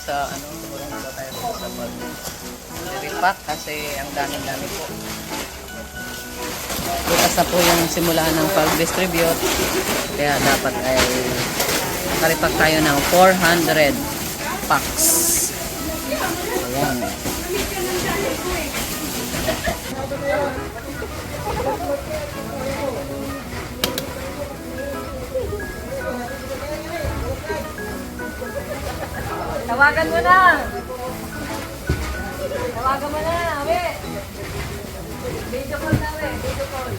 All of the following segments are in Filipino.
sa ano, tulong po tayo sa pag-repack kasi ang dami-dami po. Bukas na po yung simula ng pag-distribute. Kaya dapat ay nakaripack tayo ng 400 packs. Ayan. Tawagan mo na! Tawagan mo na, awe! Video call na, awe! Video call.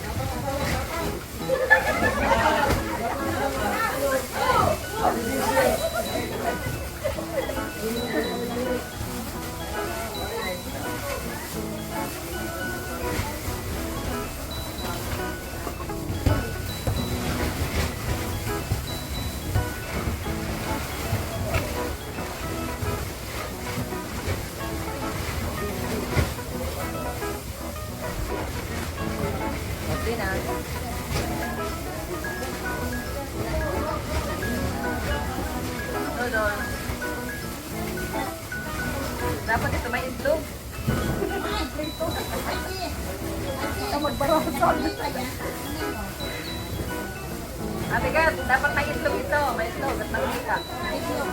Okay na. Doon. Dapat ito may itlog. Ito magbarosol. Ate Gat, dapat may itlog ito. May itlog at mantika. Itlog.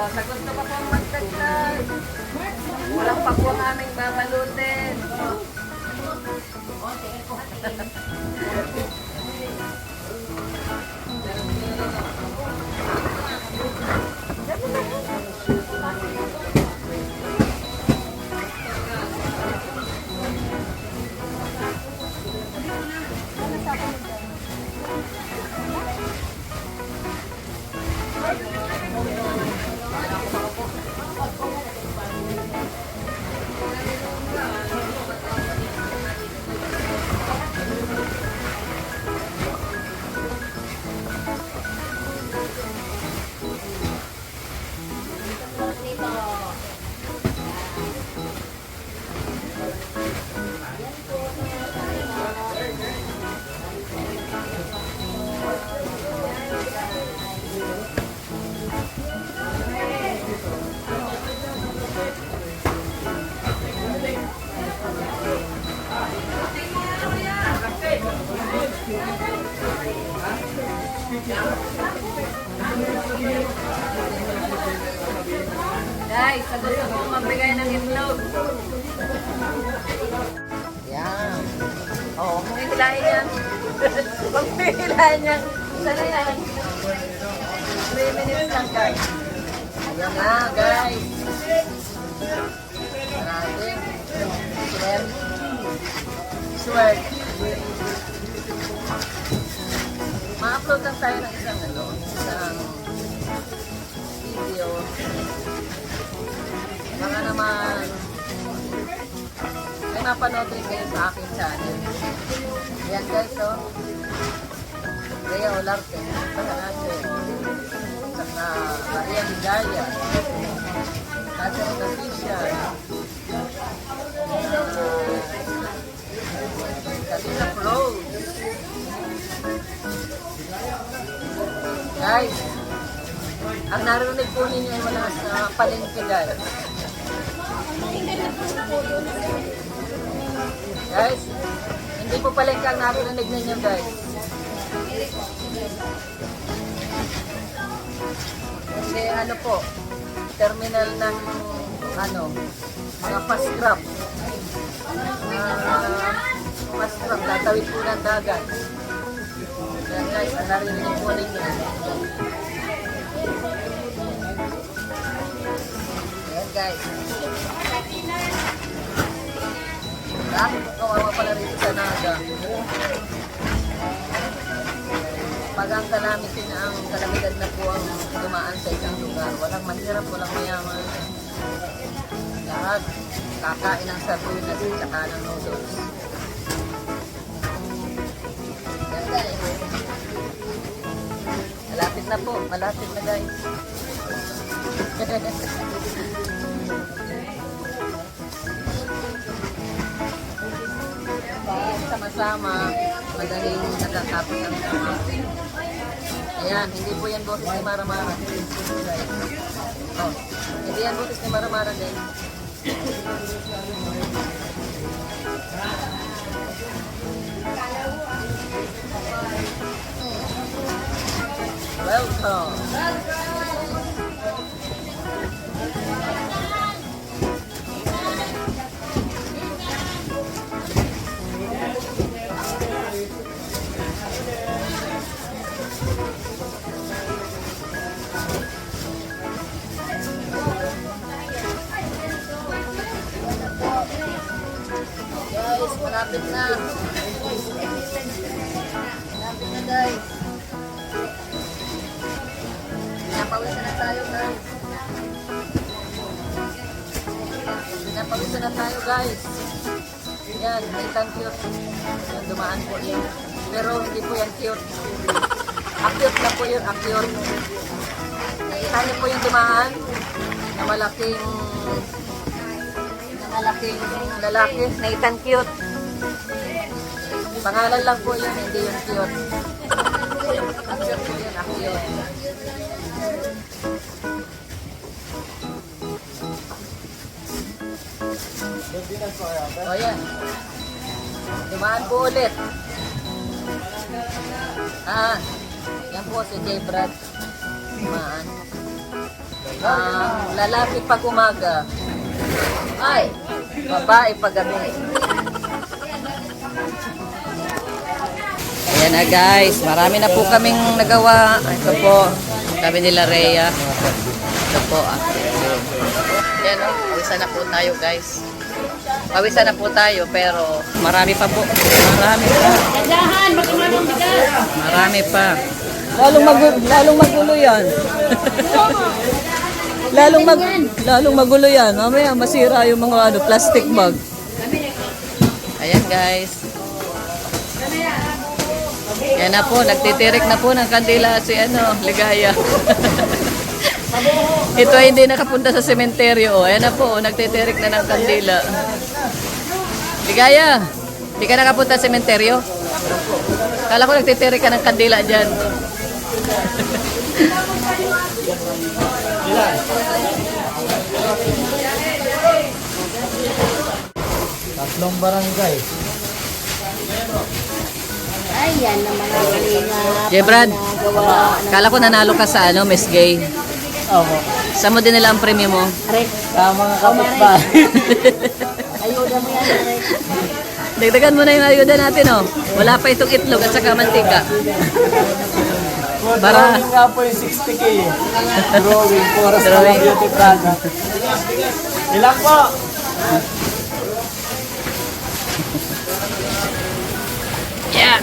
Sa gusto pa pong magdagdag, walang pa po ang aming babalutin. Guys, sa gusto mo magbigay ng itlog. Yan. Oo, kung hilahin yan. Kung hilahin yan. Sana yan. 3 minutes lang, guys. Ayan na, guys. Natin. Sword. Ma-upload lang tayo ng isang video. Baka naman ay mapanood rin kayo sa aking channel. Yan guys, oh. Rhea Olarte. Saka natin. Saka Maria Hidaya. Natin Official. Katina Pro. Guys, ang narinig po ninyo ay wala sa palengke, guys. Guys, hindi po palengke ang narinig ninyo, guys. Kasi ano po, terminal ng ano, mga fast crab. Fast crab, tatawid po ng dagat. Yan guys, naririnig po ninyo. Yan guys. Dami po kawawa pala rito sa Naga. Pag ang kalamitin ang kalamidad na po ang dumaan sa isang lugar, walang mahirap, walang mayaman. Lahat kakain ng sardinas at saka ng noodles. Yan guys. Malapit na po, malapit na guys. Sama-sama, madaling nakakapit ang sama. Ayan, hindi po yan boses ni Mara Mara. Oh, hindi yan boses ni Mara Mara guys. Welcome. Guys, malapit na. Malapit na guys. Pinapawisan na tayo guys. Pinapawisan na tayo guys. Yan, itang cute. Yan, dumaan po yan. Pero hindi po yan cute. Acute na po yun, acute. Nakita niyo po yung dumaan na malaking lalaki, Nathan cute. Pangalan lang po yun, hindi yung cute. Acute po yun, acute. O yan. Dumaan po ulit. Yan po si J. Brad. Dumaan. Lalaki pag umaga. Ay, babae pag gabi. Ayan na guys, marami na po kaming nagawa. Ito po, kami nila Rhea. Ito po. Ayan o, pawisan na po tayo guys. Pawisan na po tayo pero marami pa po. Marami pa. Marami pa. Lalong magulo yan. Lalong magulo yan. Mamaya masira yung mga plastic bag. Ayan guys. Yan na po, nagtitirik na po ng kandila si Ligaya. Ito ay hindi nakapunta sa sementeryo. Ayan na po, nagtitirik na ng kandila. Ligaya, hindi ka nakapunta sa sementeryo? Kala ko nagtitirik ka ng kandila dyan. Tatlong barangay. Ayan naman ang kalingap. Jebrad, kala ko nanalo ka sa Miss Gay. Opo. Saan mo din nila ang premyo mo? Aray, Sa mga kapitbahay. ayuda mo yan, aray. Dagdagan mo na yung ayuda natin, oh. Wala pa itong itlog at saka mantika. Bara. Drawing nga po yung 60K. Drawing. Oras na Drawing. lang beauty product. Ilan po? Yeah.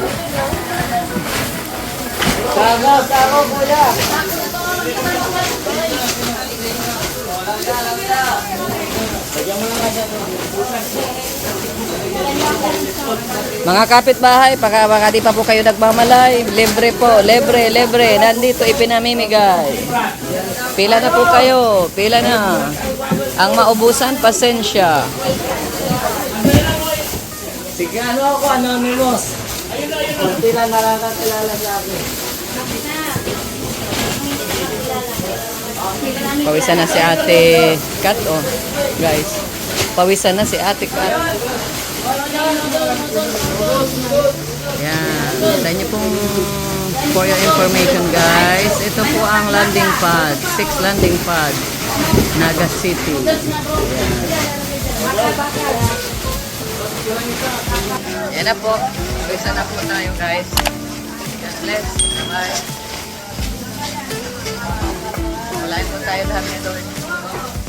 Sama, kuya. Mga kapitbahay, baka di pa po kayo nagmamalay, libre po, libre. Nandito ipinamimigay. Pila na po kayo, pila na. Ang maubusan, pasensya. Sige, ano ako, anonymous. Kunti lang nakakakilala sa akin. Pawisan na si Ate Kat, oh. Guys, pawisan na si Ate Kat. Yan. Sa inyo pong for your information guys, ito po ang landing pad, 6 landing pad. Naga City. Yan na po. Isa na po tayo guys. God bless. Bye. Wala po tayo lahat ni Lord.